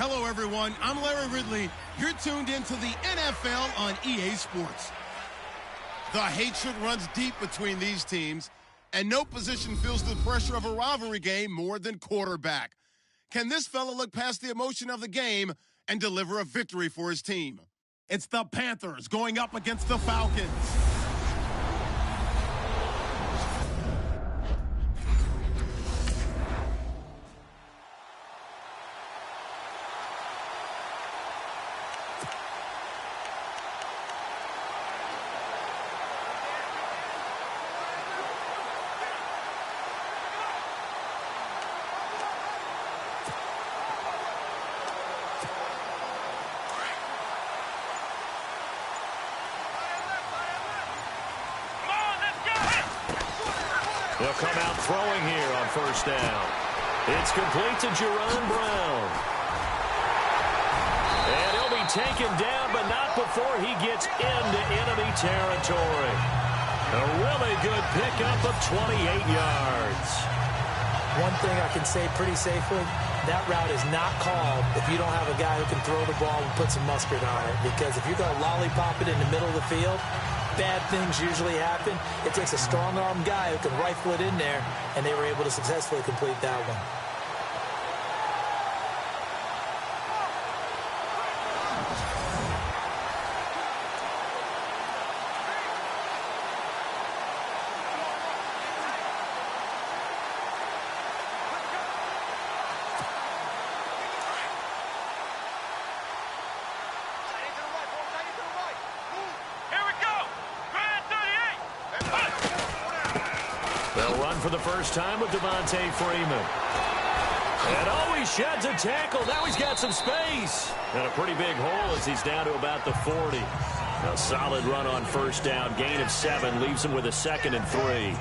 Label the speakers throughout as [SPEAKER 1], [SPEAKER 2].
[SPEAKER 1] Hello, everyone. I'm Larry Ridley. You're tuned into the NFL on EA Sports. The hatred runs deep between these teams, and no position feels the pressure of a rivalry game more than quarterback. Can this fella look past the emotion of the game and deliver a victory for his team? It's the Panthers going up against the Falcons.
[SPEAKER 2] They'll come out throwing here on first down. It's complete to Jerron Brown. And he'll be taken down, but not before he gets into enemy territory. A really good pickup of 28 yards.
[SPEAKER 3] One thing I can say pretty safely, that route is not called if you don't have a guy who can throw the ball and put some mustard on it. Because if you're going to lollipop it in the middle of the field, bad things usually happen. It takes a strong-arm guy who can rifle it in there, and they were able to successfully complete that one.
[SPEAKER 2] They'll run for the first time with Devontae Freeman. And oh, he sheds a tackle. Now he's got some space. And a pretty big hole as he's down to about the 40. A solid run on first down. Gain of 7 leaves him with a 2nd and 3.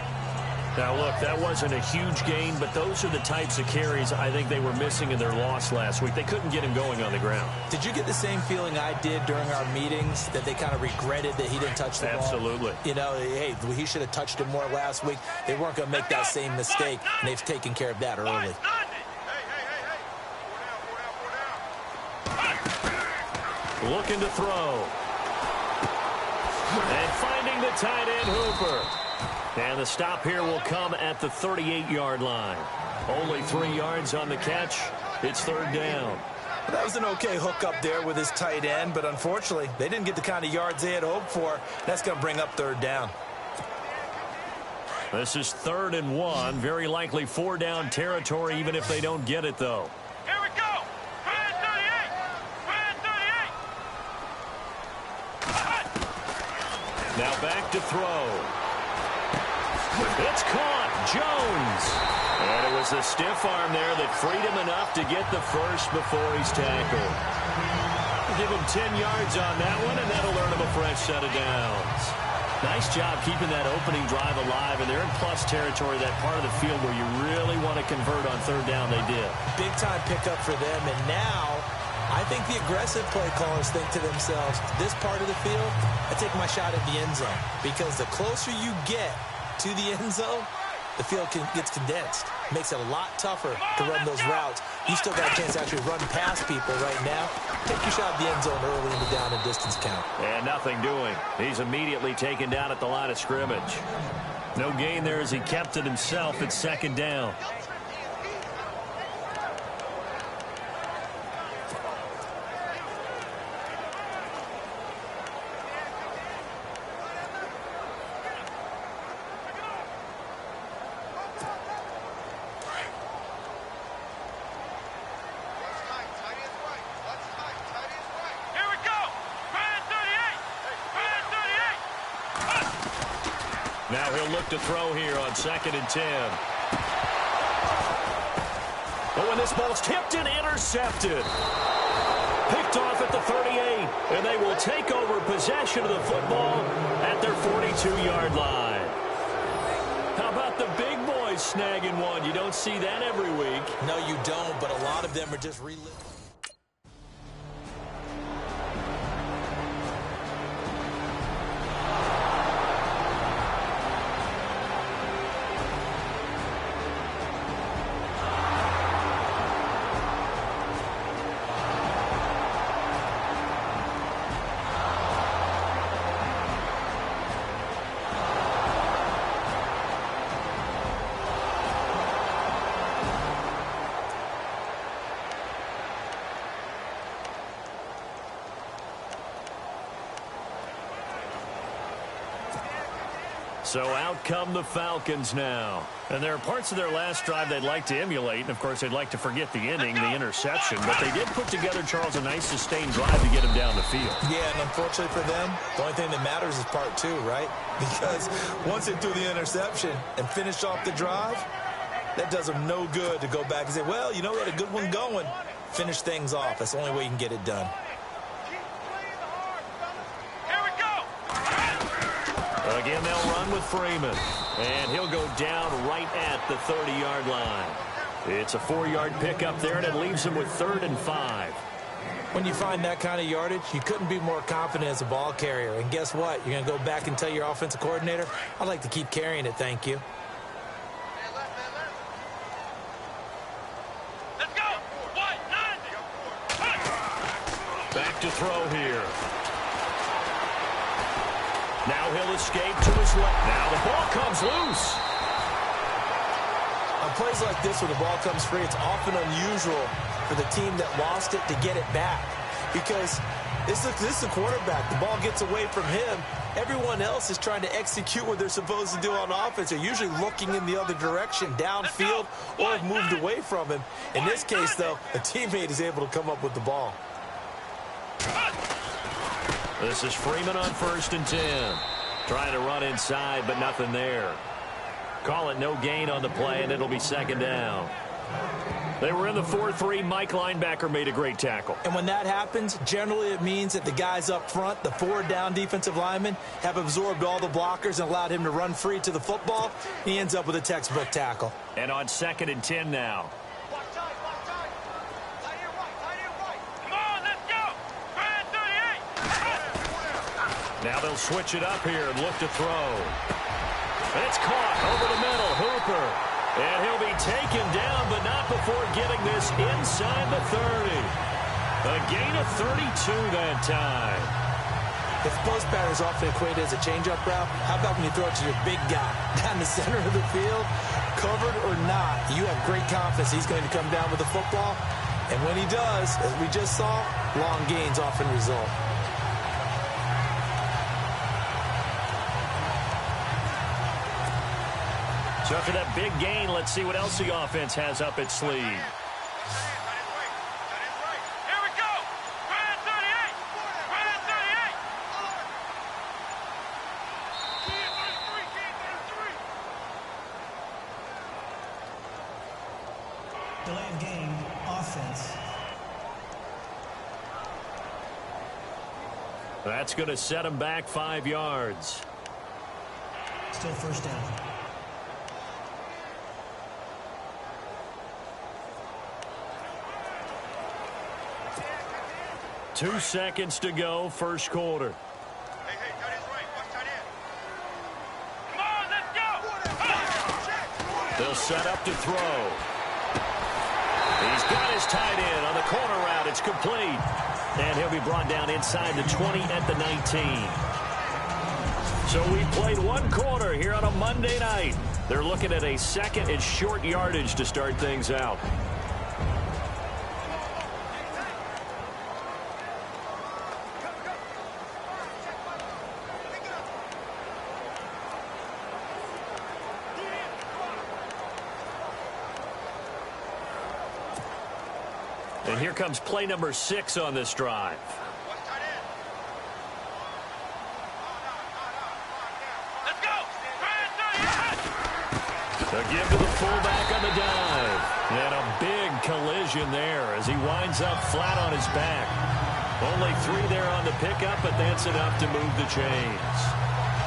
[SPEAKER 2] Now, look, that wasn't a huge gain, but those are the types of carries I think they were missing in their loss last week. They couldn't get him going on the ground.
[SPEAKER 3] Did you get the same feeling I did during our meetings, that they kind of regretted that he didn't touch the ball?
[SPEAKER 2] Absolutely.
[SPEAKER 3] You know, hey, he should have touched it more last week. They weren't going to make that same mistake, and they've taken care of that early.
[SPEAKER 2] Looking to throw. And finding the tight end Hooper. And the stop here will come at the 38-yard line. Only 3 yards on the catch. It's 3rd down.
[SPEAKER 3] Well, that was an okay hook up there with his tight end, but unfortunately, they didn't get the kind of yards they had hoped for. That's going to bring up 3rd down.
[SPEAKER 2] This is 3rd and 1. Very likely 4-down territory, even if they don't get it, though.
[SPEAKER 4] Here we go. Red 38.
[SPEAKER 2] Now back to throw. It's caught. Jones. And it was the stiff arm there that freed him enough to get the first before he's tackled. Give him 10 yards on that one, and that'll earn him a fresh set of downs. Nice job keeping that opening drive alive, and they're in plus territory, that part of the field where you really want to convert on 3rd down. They did. Big-time
[SPEAKER 3] pickup for them, and now I think the aggressive play callers think to themselves, this part of the field, I take my shot at the end zone, because the closer you get to the end zone, the field gets condensed. Makes it a lot tougher to run those routes. You still got a chance to actually run past people right now. Take your shot at the end zone early in the down and distance count.
[SPEAKER 2] And nothing doing. He's immediately taken down at the line of scrimmage. No gain there as he kept it himself at 2nd down. Now he'll look to throw here on 2nd and 10. Oh, and this ball's tipped and intercepted. Picked off at the 38, and they will take over possession of the football at their 42-yard line. How about the big boys snagging one? You don't see that every week.
[SPEAKER 3] No, you don't, but a lot of them are just reliving.
[SPEAKER 2] So out come the Falcons now. And there are parts of their last drive they'd like to emulate. And, of course, they'd like to forget the inning, the interception. But they did put together, Charles, a nice sustained drive to get him down the field.
[SPEAKER 3] Yeah, and unfortunately for them, the only thing that matters is part two, right? Because once they threw the interception and finished off the drive, that does them no good to go back and say, well, you know, we had a good one going. Finish things off. That's the only way you can get it done.
[SPEAKER 2] Again, they'll run with Freeman. And he'll go down right at the 30-yard line. It's a 4-yard pickup there, and it leaves him with 3rd and 5.
[SPEAKER 3] When you find that kind of yardage, you couldn't be more confident as a ball carrier. And guess what? You're going to go back and tell your offensive coordinator, I'd like to keep carrying it, thank you.
[SPEAKER 4] Let's go.
[SPEAKER 2] Back to throw here. Now he'll escape to his left. Now the ball comes loose.
[SPEAKER 3] On plays like this where the ball comes free, it's often unusual for the team that lost it to get it back. Because this is the quarterback. The ball gets away from him. Everyone else is trying to execute what they're supposed to do on offense. They're usually looking in the other direction, downfield, or have moved away from him. In this case, though, a teammate is able to come up with the ball.
[SPEAKER 2] This is Freeman on 1st and 10. Trying to run inside, but nothing there. Call it no gain on the play, and it'll be 2nd down. They were in the 4-3. Mike linebacker made a great tackle.
[SPEAKER 3] And when that happens, generally it means that the guys up front, the 4-down defensive linemen, have absorbed all the blockers and allowed him to run free to the football. He ends up with a textbook tackle.
[SPEAKER 2] And on 2nd and 10 now. Now they'll switch it up here and look to throw. It's caught over the middle. Hooper. And he'll be taken down, but not before getting this inside the 30. A gain of 32 that time.
[SPEAKER 3] If post pattern is often equated as a change-up route, how about when you throw it to your big guy down the center of the field? Covered or not, you have great confidence he's going to come down with the football. And when he does, as we just saw, long gains often result.
[SPEAKER 2] So after that big gain, let's see what else the offense has up its sleeve.
[SPEAKER 4] Here we go. Red 38. Red 38.
[SPEAKER 5] Delay of game, offense.
[SPEAKER 2] That's going to set him back 5 yards.
[SPEAKER 5] Still 1st down.
[SPEAKER 2] 2 seconds to go, 1st quarter.
[SPEAKER 4] Hey, tight end's right. Watch tight end. Come on, let's go.
[SPEAKER 2] They'll set up to throw. He's got his tight end on the corner route. It's complete. And he'll be brought down inside the 20 at the 19. So we played 1 quarter here on a Monday night. They're looking at a 2nd and short yardage to start things out. And here comes play number 6 on this drive.
[SPEAKER 4] Let's go. Red 38.
[SPEAKER 2] A give to the fullback on the dive. And a big collision there as he winds up flat on his back. Only 3 there on the pickup, but that's enough to move the chains.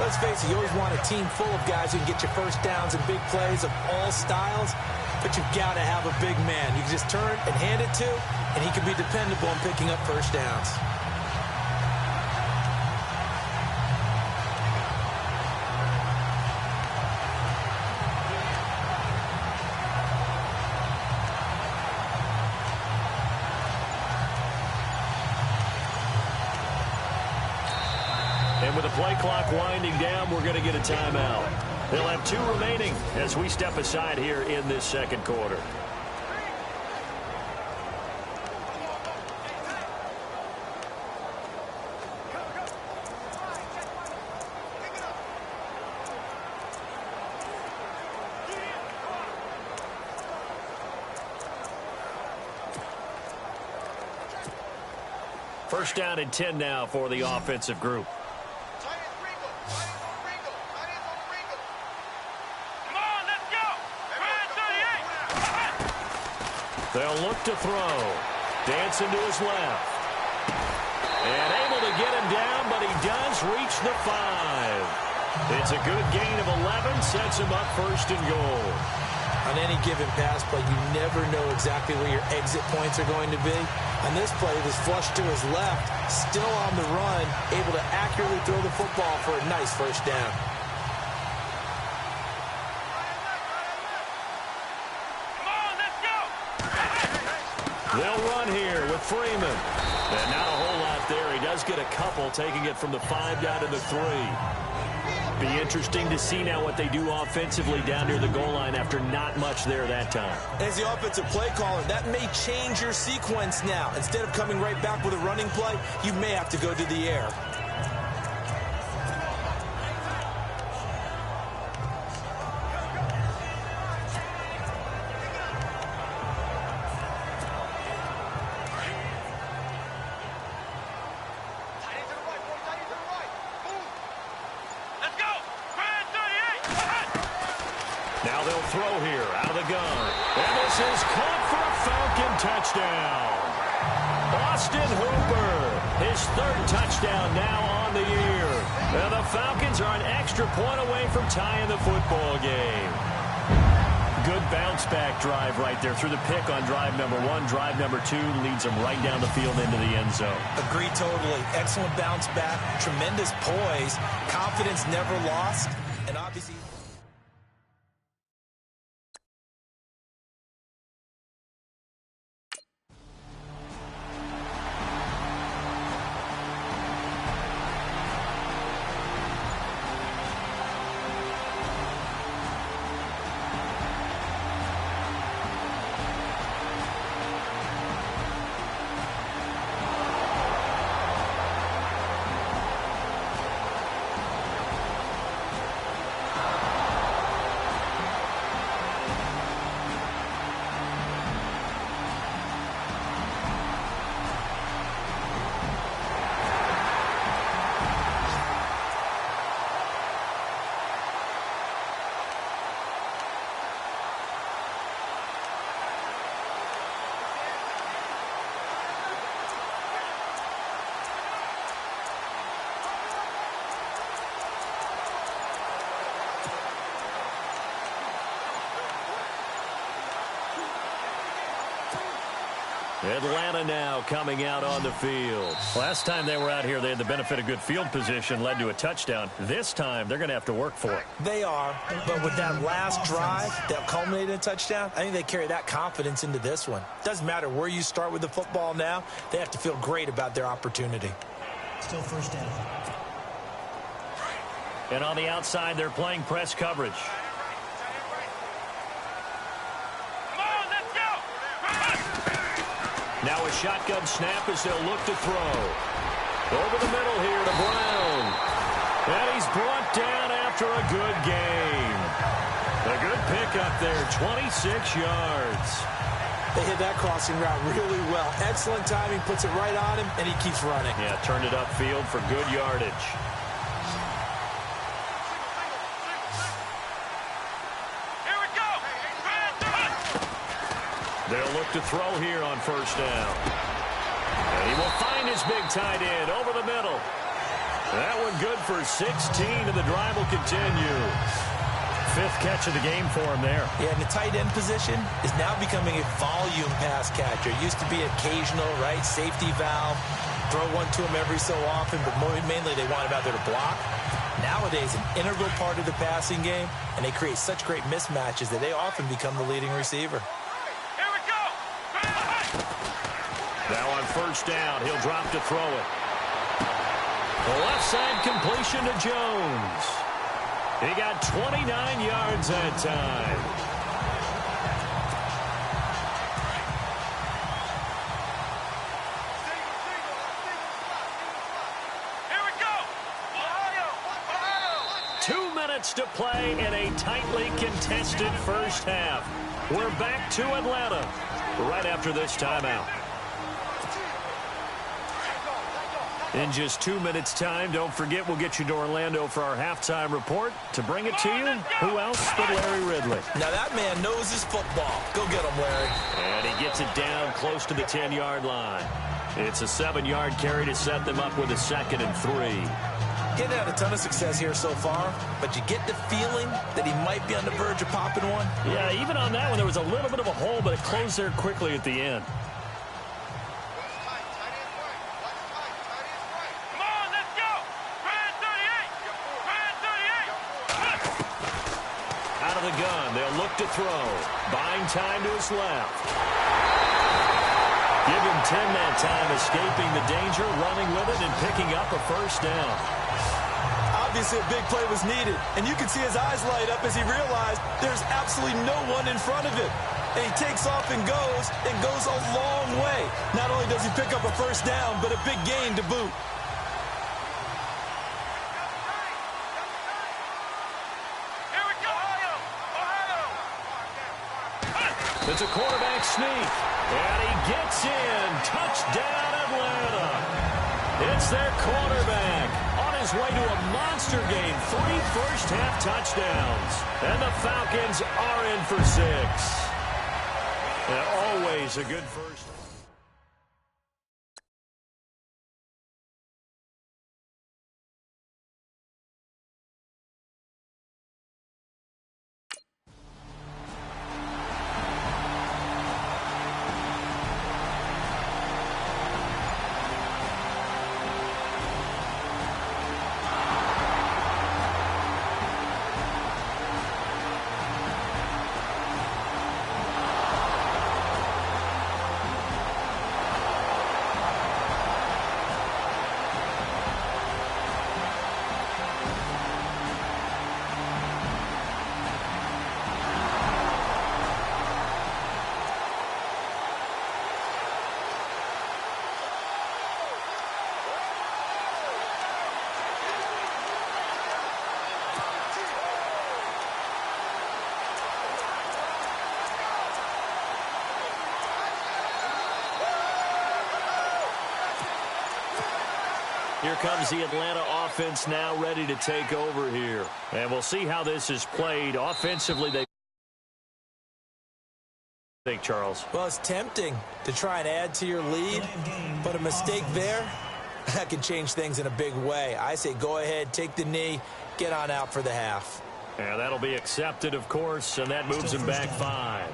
[SPEAKER 3] Let's face it, you always want a team full of guys who can get you first downs and big plays of all styles. But you've got to have a big man you can just turn and hand it to, and he can be dependable in picking up first downs.
[SPEAKER 2] And with the play clock winding down, we're going to get a timeout. They'll have 2 remaining as we step aside here in this 2nd quarter. First down and 10 now for the offensive group. They'll look to throw. Dancing to his left. And able to get him down, but he does reach the 5. It's a good gain of 11, sets him up first and goal.
[SPEAKER 3] On any given pass play, you never know exactly where your exit points are going to be. On this play, it was flushed to his left, still on the run, able to accurately throw the football for a nice first down.
[SPEAKER 2] They'll run here with Freeman. And not a whole lot there. He does get a couple, taking it from the 5 down to the 3. Be interesting to see now what they do offensively down near the goal line after not much there that time.
[SPEAKER 3] As the offensive play caller, that may change your sequence now. Instead of coming right back with a running play, you may have to go to the air.
[SPEAKER 2] Now they'll throw here out of the gun. And this is caught for a Falcon touchdown. Austin Hooper, his 3rd touchdown now on the year. And the Falcons are an extra point away from tying the football game. Good bounce-back drive right there through the pick on drive number 1. Drive number 2 leads them right down the field into the end zone.
[SPEAKER 3] Agree totally. Excellent bounce back. Tremendous poise. Confidence never lost. And obviously...
[SPEAKER 2] Atlanta now coming out on the field. Last time they were out here, they had the benefit of good field position, led to a touchdown. This time, they're going to have to work for it.
[SPEAKER 3] They are, but with that last drive that culminated in a touchdown, I think they carry that confidence into this one. Doesn't matter where you start with the football now, they have to feel great about their opportunity.
[SPEAKER 5] Still first down.
[SPEAKER 2] And on the outside, they're playing press coverage. Now a shotgun snap as they'll look to throw. Over the middle here to Brown. And he's brought down after a good gain. A good pickup there, 26 yards.
[SPEAKER 3] They hit that crossing route really well. Excellent timing, puts it right on him, and he keeps running.
[SPEAKER 2] Yeah, turned it upfield for good yardage. They'll look to throw here on first down. And he will find his big tight end over the middle. That one good for 16, and the drive will continue. 5th catch of the game for him there.
[SPEAKER 3] Yeah, and the tight end position is now becoming a volume pass catcher. It used to be occasional, right? Safety valve. Throw one to him every so often, but mainly they want him out there to block. Nowadays, an integral part of the passing game, and they create such great mismatches that they often become the leading receiver.
[SPEAKER 2] Now on first down, he'll drop to throw it. The left side completion to Jones. He got 29 yards that time.
[SPEAKER 4] Here we go.
[SPEAKER 2] 2 minutes to play in a tightly contested first half. We're back to Atlanta right after this timeout. In just 2 minutes' time, don't forget we'll get you to Orlando for our halftime report. To bring it to you, who else but Larry Ridley?
[SPEAKER 3] Now that man knows his football. Go get him, Larry.
[SPEAKER 2] And he gets it down close to the 10-yard line. It's a 7-yard carry to set them up with a 2nd and 3.
[SPEAKER 3] Getting had a ton of success here so far, but you get the feeling that he might be on the verge of popping one.
[SPEAKER 2] Yeah, even on that one, there was a little bit of a hole, but it closed there quickly at the end. The gun. They'll look to throw. Buying time to his left. Give him 10 that time, escaping the danger, running with it, and picking up a first down.
[SPEAKER 3] Obviously, a big play was needed, and you can see his eyes light up as he realized there's absolutely no one in front of him. And he takes off and goes a long way. Not only does he pick up a first down, but a big gain to boot.
[SPEAKER 2] It's a quarterback sneak, and he gets in. Touchdown, Atlanta. It's their quarterback on his way to a monster game. 3 first-half touchdowns, and the Falcons are in for 6. And always a good first. Here comes the Atlanta offense now ready to take over here. And we'll see how this is played. Offensively, they think, Charles.
[SPEAKER 3] Well, it's tempting to try and add to your lead, but a mistake there, that can change things in a big way. I say go ahead, take the knee, get on out for the half.
[SPEAKER 2] And that'll be accepted, of course, and that moves him back 5.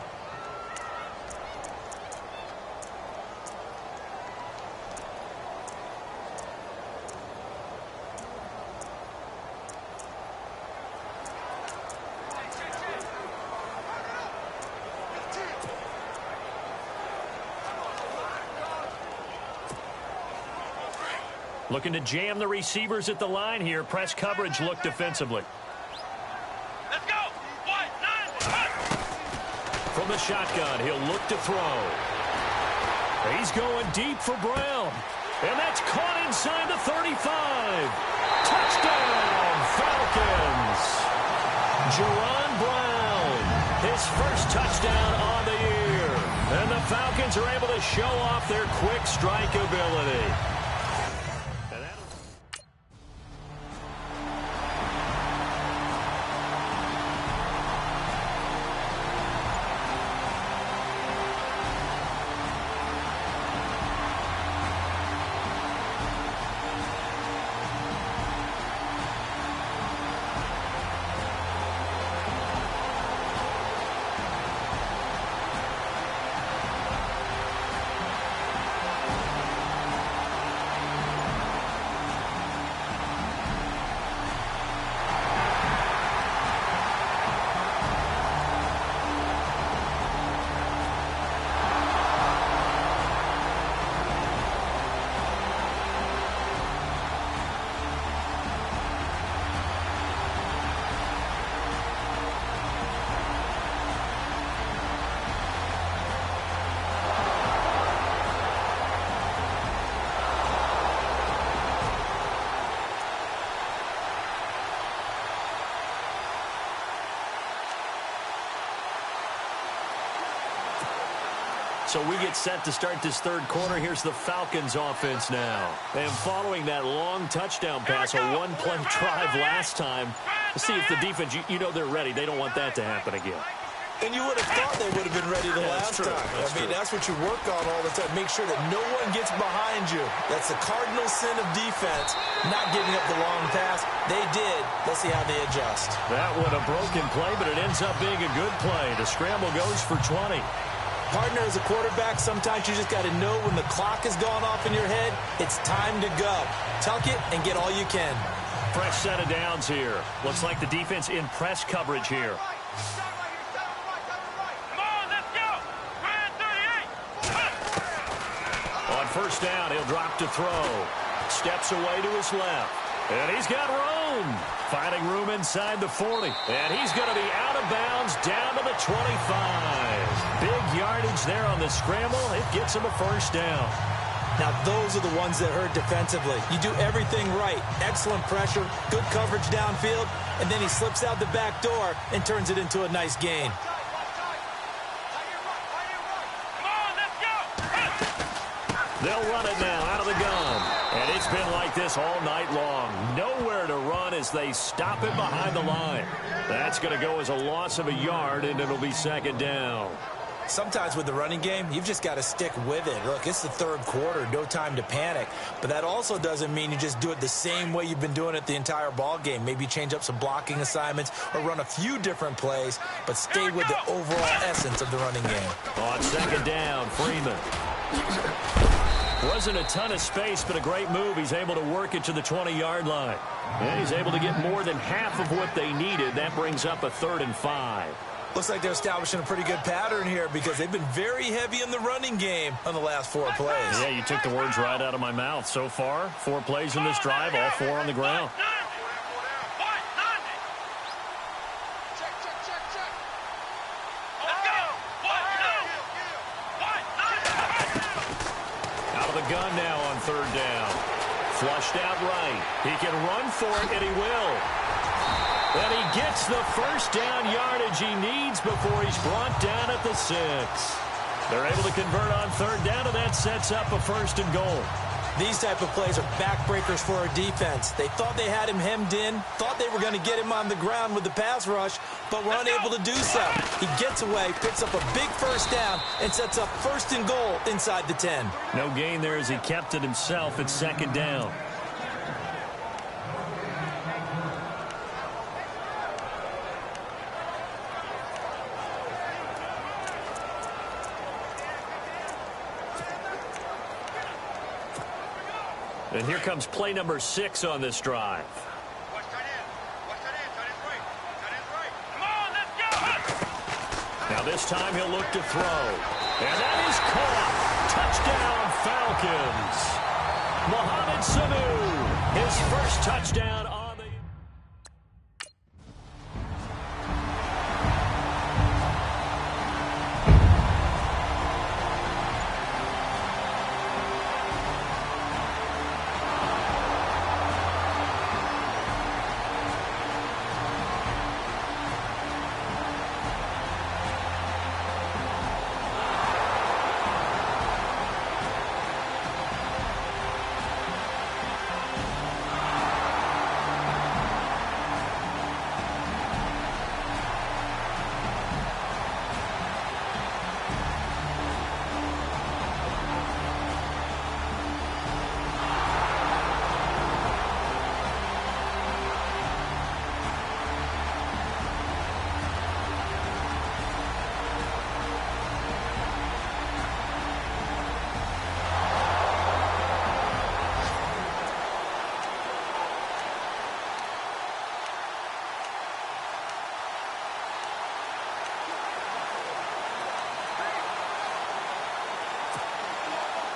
[SPEAKER 2] Looking to jam the receivers at the line here. Press coverage look defensively.
[SPEAKER 4] Let's go. 1-9-1.
[SPEAKER 2] From the shotgun, he'll look to throw. He's going deep for Brown. And that's caught inside the 35. Touchdown, Falcons. Jerron Brown, his first touchdown on the year. And the Falcons are able to show off their quick strike ability. So we get set to start this third quarter. Here's the Falcons offense now. And following that long touchdown pass, a one-play drive last time, let's see if the defense, you know they're ready. They don't want that to happen again.
[SPEAKER 3] And you would have thought they would have been ready the last time. That's what you work on all the time. Make sure that no one gets behind you. That's the cardinal sin of defense, not giving up the long pass. They did. Let's see how they adjust.
[SPEAKER 2] That one a broken play, but it ends up being a good play. The scramble goes for 20.
[SPEAKER 3] Partner, as a quarterback, sometimes you just got to know when the clock has gone off in your head, it's time to go. Tuck it and get all you can.
[SPEAKER 2] Fresh set of downs here. Looks like the defense in press coverage here. On first down, he'll drop to throw. Steps away to his left. And he's got room. Finding room inside the 40. And he's going to be out of bounds down to the 25. Big yardage there on the scramble. It gets him a first down.
[SPEAKER 3] Now, those are the ones that hurt defensively. You do everything right. Excellent pressure, good coverage downfield, and then he slips out the back door and turns it into a nice gain.
[SPEAKER 2] They'll run it now out of the gun. And it's been like this all night long. Nowhere to run as they stop it behind the line. That's going to go as a loss of a yard, and it'll be second down.
[SPEAKER 3] Sometimes with the running game, you've just got to stick with it. Look, it's the third quarter, no time to panic. But that also doesn't mean you just do it the same way you've been doing it the entire ball game. Maybe change up some blocking assignments or run a few different plays, but stay with the overall essence of the running game.
[SPEAKER 2] On second down, Freeman. Wasn't a ton of space, but a great move. He's able to work it to the 20-yard line. And he's able to get more than half of what they needed. That brings up a 3rd and 5.
[SPEAKER 3] Looks like they're establishing a pretty good pattern here because they've been very heavy in the running game on the last 4 plays.
[SPEAKER 2] Yeah, you took the words right out of my mouth. So far, 4 plays in this drive, all 4 on the ground. Out of the gun now on 3rd down. Flushed out right. He can run for it, and he will. And he gets the first down yardage he needs before he's brought down at the 6. They're able to convert on 3rd down, and that sets up a 1st and goal.
[SPEAKER 3] These type of plays are backbreakers for our defense. They thought they had him hemmed in, thought they were going to get him on the ground with the pass rush, but were unable to do so. He gets away, picks up a big first down, and sets up 1st and goal inside the 10.
[SPEAKER 2] No gain there as he kept it himself at 2nd down. And here comes play number 6 on this drive. Now this time he'll look to throw. And that is caught. Touchdown, Falcons. Mohamed Sanu, his first touchdown on the...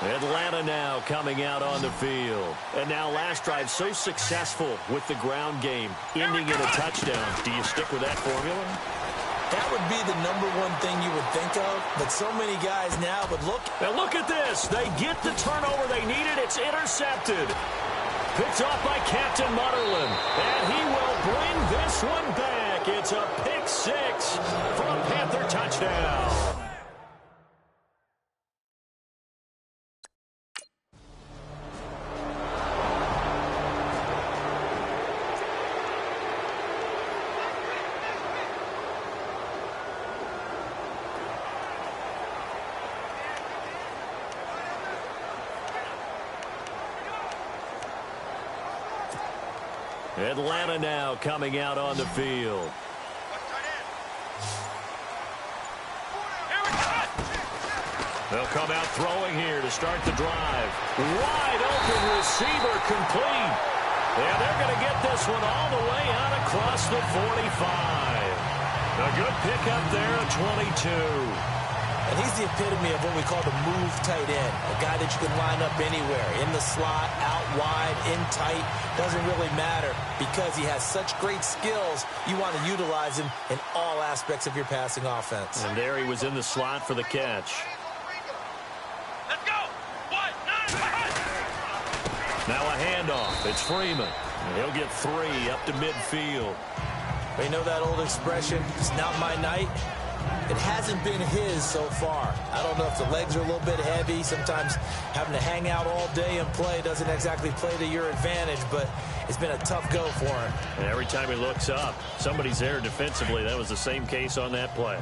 [SPEAKER 2] Atlanta now coming out on the field. And now last drive so successful with the ground game, ending in a touchdown. Do you stick with that formula?
[SPEAKER 3] That would be the #1 thing you would think of, but so many guys now would look.
[SPEAKER 2] Now look at this. They get the turnover they needed. It's intercepted. Picked off by Captain Mutterland. And he will bring this one back. It's a pick 6 for a Panther touchdown. Atlanta now coming out on the field. They'll come out throwing here to start the drive. Wide open receiver complete. And they're going to get this one all the way out across the 45. A good pickup there at 22.
[SPEAKER 3] And he's the epitome of what we call the move tight end. A guy that you can line up anywhere. In the slot, out wide, in tight. Doesn't really matter because he has such great skills. You want to utilize him in all aspects of your passing offense.
[SPEAKER 2] And there he was in the slot for the catch.
[SPEAKER 4] Let's go. 1, 9,
[SPEAKER 2] now a handoff. It's Freeman. And he'll get 3 up to midfield.
[SPEAKER 3] But you know that old expression, it's not my night? It hasn't been his so far. I don't know if the legs are a little bit heavy. Sometimes having to hang out all day and play doesn't exactly play to your advantage, but it's been a tough go for him.
[SPEAKER 2] And every time he looks up, somebody's there defensively. That was the same case on that play.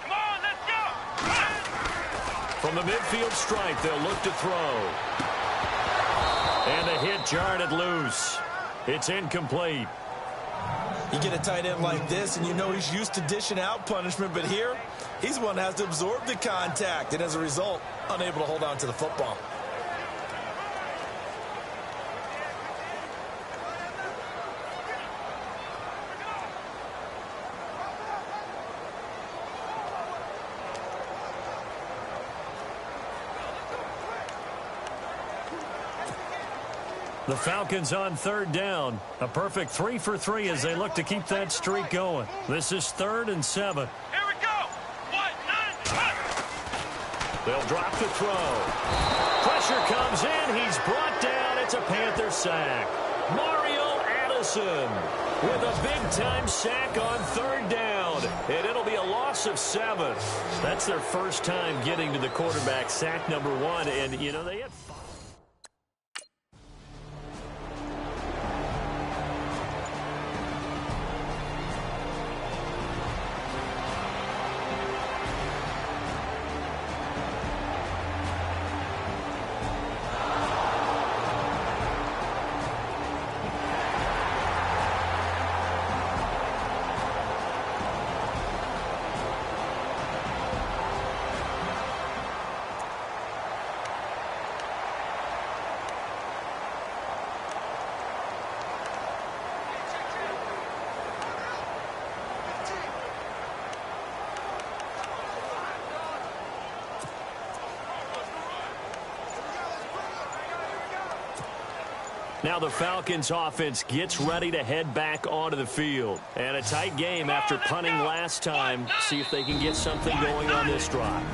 [SPEAKER 4] come on, let's go.
[SPEAKER 2] From the midfield stripe, they'll look to throw. And the hit jarred it loose. It's incomplete.
[SPEAKER 3] You get a tight end like this, and you know he's used to dishing out punishment, but here, he's one that has to absorb the contact, and as a result, unable to hold on to the football.
[SPEAKER 2] The Falcons on 3rd down. A perfect 3 for 3 as they look to keep that streak going. This is 3rd and 7.
[SPEAKER 4] Here we go. 1, 9,
[SPEAKER 2] They'll drop the throw. Pressure comes in. He's brought down. It's a Panther sack. Mario Addison with a big-time sack on 3rd down. And it'll be a loss of 7. That's their first time getting to the quarterback, sack number 1. And, you know, they had 5. Now the Falcons offense gets ready to head back onto the field. And a tight game after punting last time. See if they can get something going on this drive.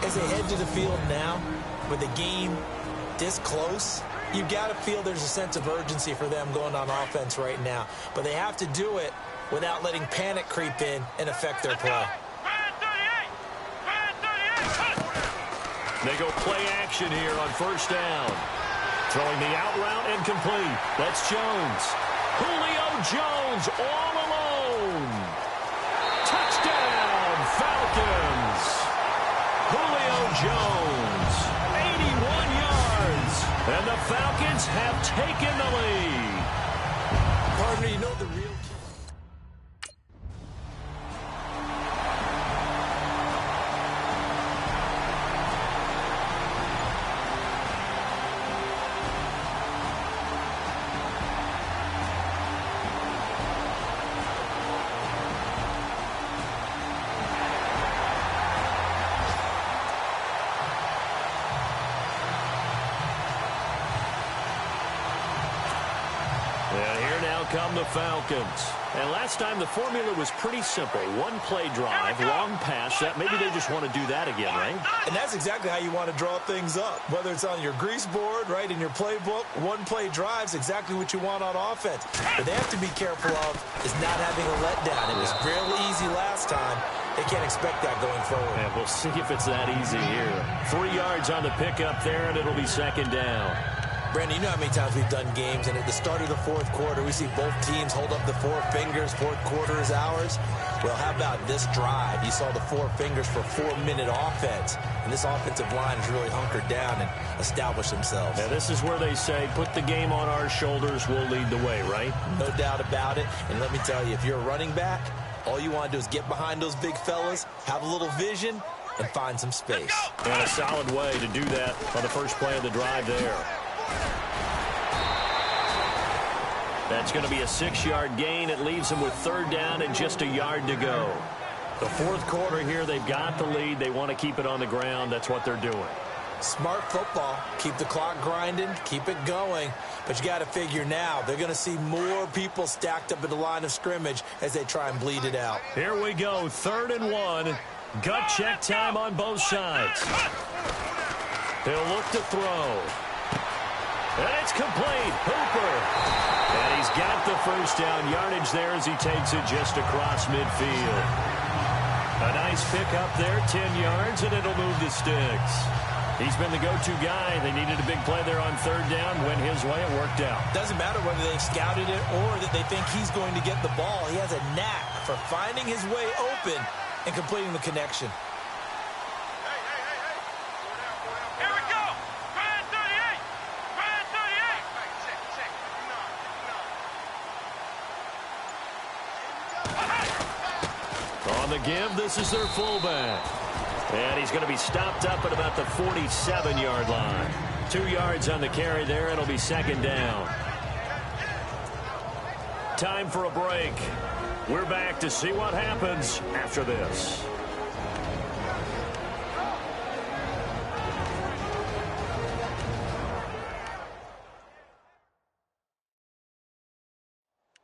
[SPEAKER 3] As they head to the field now, with the game this close, you've got to feel there's a sense of urgency for them going on offense right now. But they have to do it without letting panic creep in and affect their play.
[SPEAKER 2] They go play action here on 1st down. Throwing the out route incomplete. That's Jones. Julio Jones all alone. Touchdown, Falcons. Julio Jones, 81 yards. And the Falcons have taken the lead.
[SPEAKER 3] Partner, you know the real...
[SPEAKER 2] Come the Falcons. And last time the formula was pretty simple. One play drive, long pass. That maybe they just want to do that again, right?
[SPEAKER 3] And that's exactly how you want to draw things up. Whether it's on your grease board, right, in your playbook, one play drive's exactly what you want on offense. But they have to be careful of is not having a letdown. It was fairly easy last time. They can't expect that going forward.
[SPEAKER 2] And we'll see if it's that easy here. 3 yards on the pickup there, and it'll be 2nd down.
[SPEAKER 3] Brandon, you know how many times we've done games, and at the start of the fourth quarter, we see both teams hold up the four fingers, fourth quarter is ours. Well, how about this drive? You saw the four fingers for 4-minute offense, and this offensive line has really hunkered down and established themselves.
[SPEAKER 2] Yeah, this is where they say, put the game on our shoulders, we'll lead the way, right?
[SPEAKER 3] No doubt about it, and let me tell you, if you're a running back, all you want to do is get behind those big fellas, have a little vision, and find some space.
[SPEAKER 2] And a solid way to do that on the first play of the drive there. That's going to be a 6-yard gain. It leaves them with third down and just a yard to go. The fourth quarter here, they've got the lead. They want to keep it on the ground. That's what they're doing.
[SPEAKER 3] Smart football. Keep the clock grinding. Keep it going. But you got to figure now, they're going to see more people stacked up at the line of scrimmage as they try and bleed it out.
[SPEAKER 2] Here we go. 3rd and 1. Gut check time on both sides. They'll look to throw. And it's complete. Hooper. And he's got the first down yardage there as he takes it just across midfield. A nice pickup there, 10 yards, and it'll move the sticks. He's been the go-to guy. They needed a big play there on 3rd down. Went his way. It worked out.
[SPEAKER 3] Doesn't matter whether they've scouted it or that they think he's going to get the ball. He has a knack for finding his way open and completing the connection.
[SPEAKER 4] Here we go. Try 38. Try 38.
[SPEAKER 2] On the give, this is their fullback. And he's going to be stopped up at about the 47-yard line. 2 yards on the carry there. It'll be 2nd down. Time for a break. We're back to see what happens after this.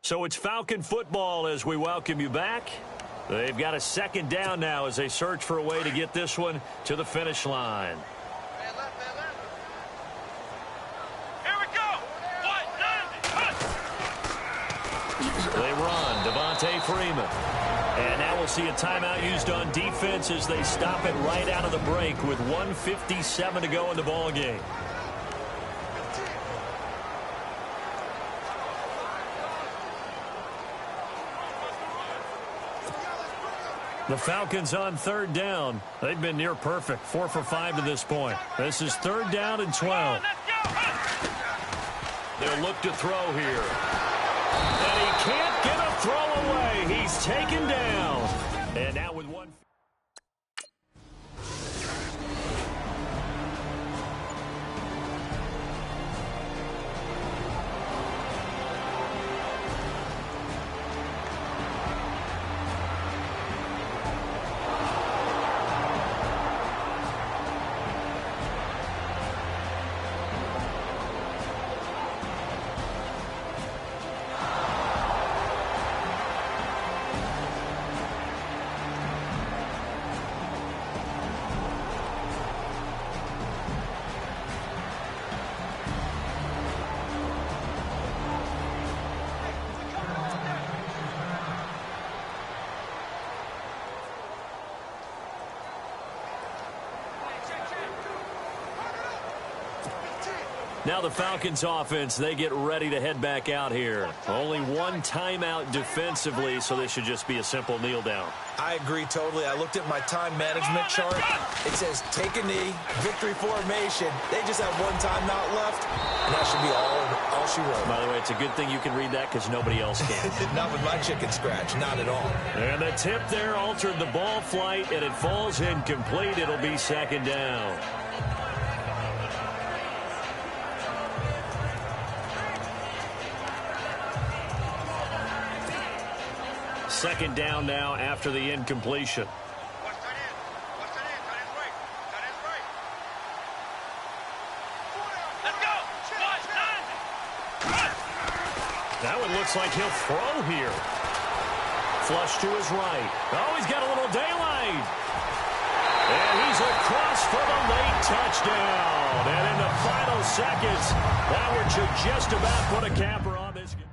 [SPEAKER 2] So it's Falcon football as we welcome you back. They've got a 2nd down now as they search for a way to get this one to the finish line.
[SPEAKER 4] Here we go.
[SPEAKER 2] They run. Devontae Freeman. And now we'll see a timeout used on defense as they stop it right out of the break with 1:57 to go in the ball game. The Falcons on 3rd down. They've been near perfect. 4 for 5 to this point. This is 3rd down and 12. They'll look to throw here. And he can't get a throw away. He's taken down. And now with one. Now the Falcons offense, they get ready to head back out here. Only one timeout defensively, so this should just be a simple kneel down.
[SPEAKER 3] I agree totally. I looked at my time management chart. It says take a knee, victory formation. They just have one timeout left, and that should be all she wrote.
[SPEAKER 2] By the way, it's a good thing you can read that because nobody else can.
[SPEAKER 3] Not with my chicken scratch, not at all.
[SPEAKER 2] And the tip there altered the ball flight, and it falls incomplete. It'll be 2nd down. Second down now after the incompletion.
[SPEAKER 4] Let's go.
[SPEAKER 2] That one looks like he'll throw here. Flush to his right. Oh, he's got a little daylight. And he's across for the late touchdown. And in the final seconds, that one should just about put a capper on this game.